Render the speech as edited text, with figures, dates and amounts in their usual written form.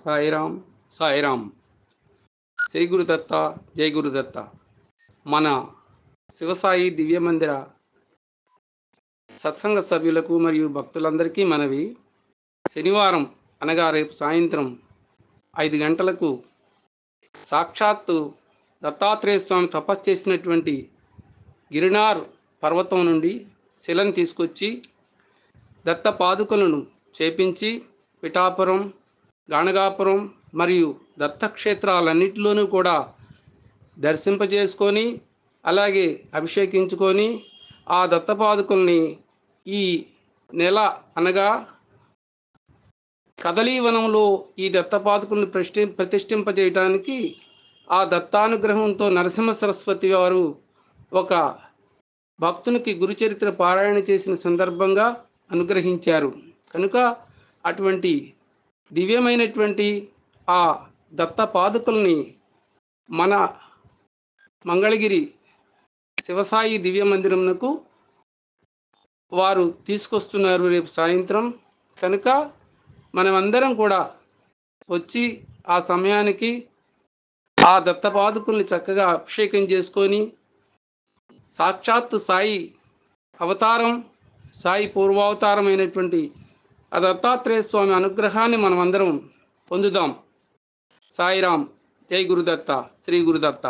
సాయిరాం సాయిరాం. శ్రీ గురుదత్త, జై గురుదత్త. మన శివసాయి దివ్య మందిర సత్సంగ సభ్యులకు మరియు భక్తులందరికీ మనవి, శనివారం అనగా రేపు సాయంత్రం 5 గంటలకు సాక్షాత్తు దత్తాత్రేయ స్వామి తపస్సు చేసినటువంటి గిరినార్ పర్వతం నుండి శిలను తీసుకొచ్చి దత్త పాదుకలను చేపించి పిఠాపురం, గాణగాపురం మరియు దత్తక్షేత్రాలన్నిటిలోనూ కూడా దర్శింపజేసుకొని, అలాగే అభిషేకించుకొని ఆ దత్తపాదుకల్ని ఈ నెల అనగా కదలీవనంలో ఈ దత్తపాదుకలను ప్రతిష్ఠింపజేయడానికి ఆ దత్తానుగ్రహంతో నరసింహ సరస్వతి వారు ఒక భక్తునికి గురుచరిత్ర పారాయణ చేసిన సందర్భంగా అనుగ్రహించారు. కనుక అటువంటి దివ్యమైనటువంటి ఆ దత్త పాదుకల్ని మన మంగళగిరి శివసాయి దివ్య మందిరమునకు వారు తీసుకొస్తున్నారు రేపు సాయంత్రం. కనుక మనమందరం కూడా వచ్చి ఆ సమయానికి ఆ దత్త పాదుకల్ని చక్కగా అభిషేకం చేసుకొని సాక్షాత్తు సాయి అవతారం, సాయి పూర్వావతారమైనటువంటి ఆ దత్తాత్రేయ స్వామి అనుగ్రహాన్ని మనమందరం పొందుదాం. సాయిరాం, జై గురుదత్త, శ్రీ గురుదత్త.